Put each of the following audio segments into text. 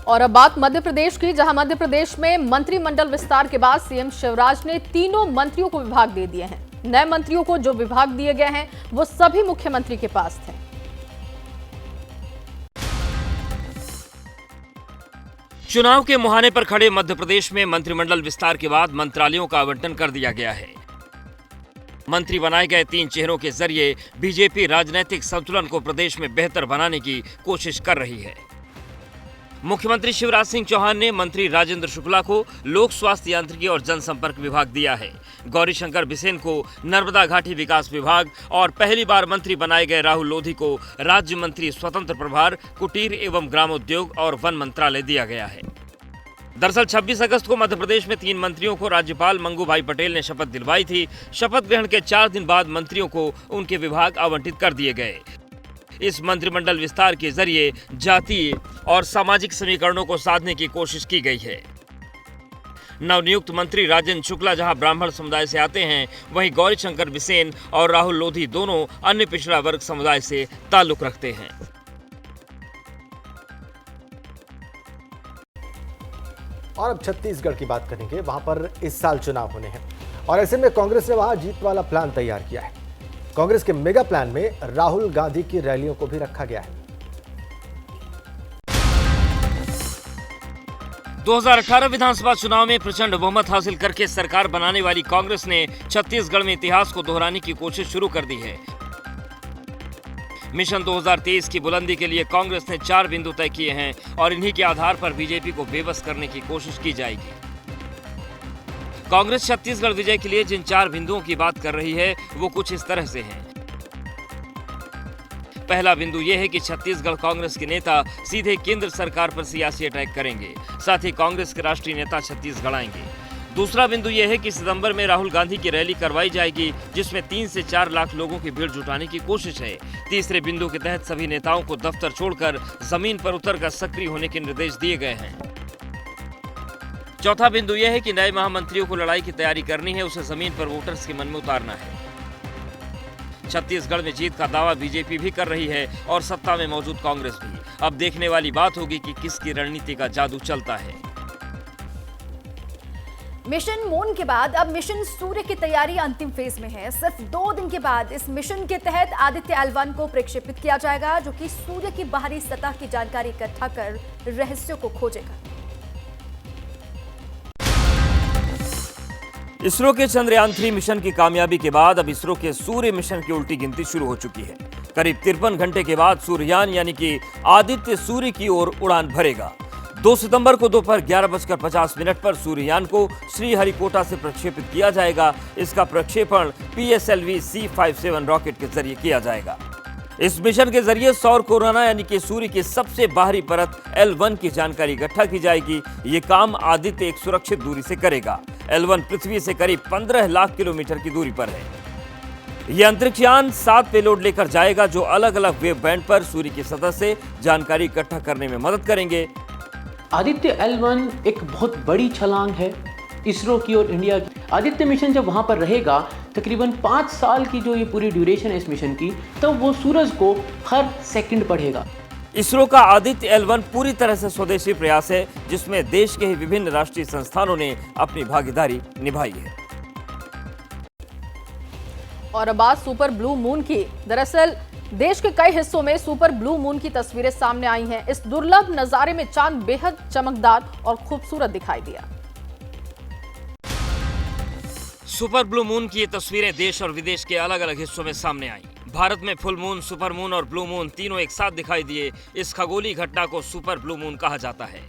और अब बात मध्य प्रदेश की, जहां मध्य प्रदेश में मंत्रिमंडल विस्तार के बाद सीएम शिवराज ने तीनों मंत्रियों को विभाग दे दिए हैं। नए मंत्रियों को जो विभाग दिए गए हैं वो सभी मुख्यमंत्री के पास थे। चुनाव के मुहाने पर खड़े मध्य प्रदेश में मंत्रिमंडल विस्तार के बाद मंत्रालयों का आवंटन कर दिया गया है। मंत्री बनाए गए 3 चेहरों के जरिए बीजेपी राजनीतिक संतुलन को प्रदेश में बेहतर बनाने की कोशिश कर रही है। मुख्यमंत्री शिवराज सिंह चौहान ने मंत्री राजेंद्र शुक्ला को लोक स्वास्थ्य यांत्रिकी और जनसंपर्क विभाग दिया है। गौरीशंकर बिसेन को नर्मदा घाटी विकास विभाग और पहली बार मंत्री बनाए गए राहुल लोधी को राज्य मंत्री स्वतंत्र प्रभार, कुटीर एवं ग्रामोद्योग और वन मंत्रालय दिया गया है। दरअसल 26 अगस्त को मध्य प्रदेश में 3 मंत्रियों को राज्यपाल मंगू भाई पटेल ने शपथ दिलवाई थी। शपथ ग्रहण के 4 दिन बाद मंत्रियों को उनके विभाग आवंटित कर दिए गए। इस मंत्रिमंडल विस्तार के जरिए जातीय और सामाजिक समीकरणों को साधने की कोशिश की गई है। नवनियुक्त मंत्री राजेंद्र शुक्ला जहां ब्राह्मण समुदाय से आते हैं, वहीं गौरीशंकर बिसेन और राहुल लोधी दोनों अन्य पिछड़ा वर्ग समुदाय से ताल्लुक रखते हैं। और अब छत्तीसगढ़ की बात करेंगे। वहां पर इस साल चुनाव होने हैं और ऐसे में कांग्रेस ने वहां जीत वाला प्लान तैयार किया है। कांग्रेस के मेगा प्लान में राहुल गांधी की रैलियों को भी रखा गया है। 2018 विधानसभा चुनाव में प्रचंड बहुमत हासिल करके सरकार बनाने वाली कांग्रेस ने छत्तीसगढ़ में इतिहास को दोहराने की कोशिश शुरू कर दी है। मिशन 2023 की बुलंदी के लिए कांग्रेस ने 4 बिंदु तय किए हैं और इन्हीं के आधार पर बीजेपी को बेबस करने की कोशिश की जाएगी। कांग्रेस छत्तीसगढ़ विजय के लिए जिन 4 बिंदुओं की बात कर रही है वो कुछ इस तरह से हैं। पहला बिंदु यह है कि छत्तीसगढ़ कांग्रेस के नेता सीधे केंद्र सरकार पर सियासी अटैक करेंगे, साथ ही कांग्रेस के राष्ट्रीय नेता छत्तीसगढ़ आएंगे। दूसरा बिंदु यह है कि सितंबर में राहुल गांधी की रैली करवाई जाएगी, जिसमें 3 से 4 लाख लोगों की भीड़ जुटाने की कोशिश है। तीसरे बिंदु के तहत सभी नेताओं को दफ्तर छोड़कर जमीन पर उतरकर सक्रिय होने के निर्देश दिए गए हैं। चौथा बिंदु यह है कि नए महामंत्रियों को लड़ाई की तैयारी करनी है, उसे जमीन पर वोटर्स के मन में उतारना है। छत्तीसगढ़ में जीत का दावा बीजेपी भी कर रही है और सत्ता में मौजूद कांग्रेस भी। अब देखने वाली बात होगी कि किसकी रणनीति का जादू चलता है। मिशन मून के बाद अब मिशन सूर्य की तैयारी अंतिम फेज में है। सिर्फ 2 दिन के बाद इस मिशन के तहत आदित्य L1 को प्रक्षेपित किया जाएगा, जो कि सूर्य की बाहरी सतह की जानकारी इकट्ठा कर रहस्यों को खोजेगा। इसरो के चंद्रयान 3 मिशन की कामयाबी के बाद अब इसरो के सूर्य मिशन की उल्टी गिनती शुरू हो चुकी है। करीब 53 घंटे के बाद सूर्ययान यानी कि आदित्य सूर्य की ओर उड़ान भरेगा। 2 सितंबर को दोपहर 11:50 पर सूर्ययान को श्रीहरिकोटा से प्रक्षेपित किया जाएगा। इसका प्रक्षेपण PSLV C57 रॉकेट के जरिए किया जाएगा। इस मिशन के जरिए सौर कोरोना यानी कि सूर्य की सबसे बाहरी परत L1 की जानकारी इकट्ठा की जाएगी। ये काम आदित्य एक सुरक्षित दूरी से करेगा। L1 पृथ्वी से करीब 15 लाख किलोमीटर की दूरी पर है। यह अंतरिक्षयान 7 पेलोड लेकर जाएगा, जो अलग अलग वेव बैंड पर सूर्य की सतह से जानकारी इकट्ठा करने में मदद करेंगे। आदित्य L1 एक बहुत बड़ी छलांग है इसरो की और इंडिया की। आदित्य मिशन जब वहां पर रहेगा, तकरीबन 5 साल की जो ये पूरी ड्यूरेशन है इस मिशन की, तब वो सूरज को हर सेकंड पढ़ेगा। इसरो का आदित्य L1 पूरी तरह से स्वदेशी प्रयास है, जिसमें देश के ही विभिन्न राष्ट्रीय संस्थानों ने अपनी भागीदारी निभाई है। और अब बात सुपर ब्लू मून की। दरअसल देश के कई हिस्सों में सुपर ब्लू मून की तस्वीरें सामने आई हैं। इस दुर्लभ नजारे में चांद बेहद चमकदार और खूबसूरत दिखाई दिया। सुपर ब्लू मून की ये तस्वीरें देश और विदेश के अलग अलग हिस्सों में सामने आई। भारत में फुल मून, सुपर मून और ब्लू मून तीनों एक साथ दिखाई दिए। इस खगोलीय घटना को सुपर ब्लू मून कहा जाता है।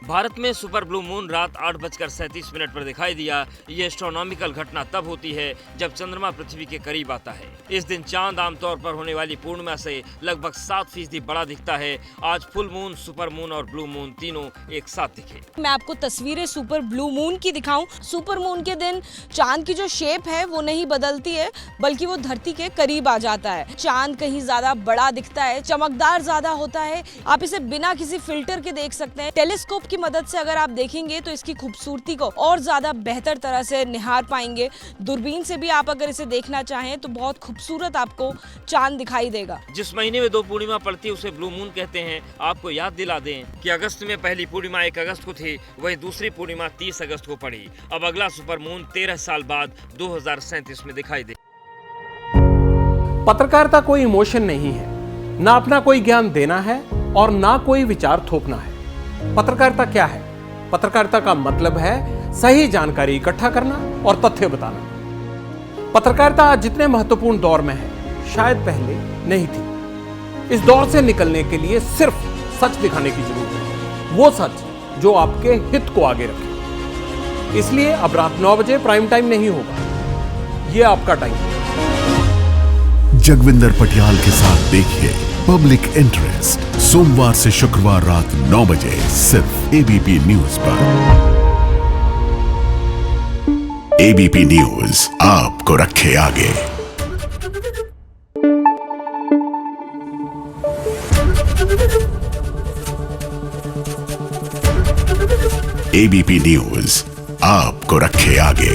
भारत में सुपर ब्लू मून रात 8:37 पर दिखाई दिया। ये एस्ट्रोनॉमिकल घटना तब होती है जब चंद्रमा पृथ्वी के करीब आता है। इस दिन चांद आमतौर पर होने वाली पूर्णिमा से लगभग 7% बड़ा दिखता है। आज फुल मून, सुपर मून और ब्लू मून तीनों एक साथ दिखे। मैं आपको तस्वीरें सुपर ब्लू मून की दिखाऊं। सुपर मून के दिन चांद की जो शेप है वो नहीं बदलती है, बल्कि वो धरती के करीब आ जाता है। चांद कहीं ज्यादा बड़ा दिखता है, चमकदार ज्यादा होता है। आप इसे बिना किसी फिल्टर के देख सकते हैं। टेलीस्कोप की मदद से अगर आप देखेंगे तो इसकी खूबसूरती को और ज्यादा बेहतर तरह से निहार पाएंगे। दूरबीन से भी आप अगर इसे देखना चाहें तो बहुत खूबसूरत आपको चांद दिखाई देगा। जिस महीने में 2 पूर्णिमा पड़ती है उसे ब्लू मून कहते हैं। आपको याद दिला दें कि अगस्त में पहली पूर्णिमा 1 अगस्त को थी, वहीं दूसरी पूर्णिमा 30 अगस्त को पड़ी। अब अगला सुपर मून 13 साल बाद 2037 में दिखाई दे। पत्रकारिता कोई इमोशन नहीं है, ना अपना कोई ज्ञान देना है और ना कोई विचार थोपना है। पत्रकारिता क्या है? पत्रकारिता का मतलब है सही जानकारी इकट्ठा करना और तथ्य बताना। पत्रकारिता आज जितने महत्वपूर्ण दौर में है, शायद पहले नहीं थी। इस दौर से निकलने के लिए सिर्फ सच दिखाने की जरूरत है, वो सच जो आपके हित को आगे रखे। इसलिए अब रात 9 बजे प्राइम टाइम नहीं होगा, ये आपका टाइम है। जगविंदर पटियाल के साथ देखिए पब्लिक इंटरेस्ट सोमवार से शुक्रवार रात 9 बजे सिर्फ एबीपी न्यूज पर। एबीपी न्यूज आपको रखे आगे। एबीपी न्यूज आपको रखे आगे।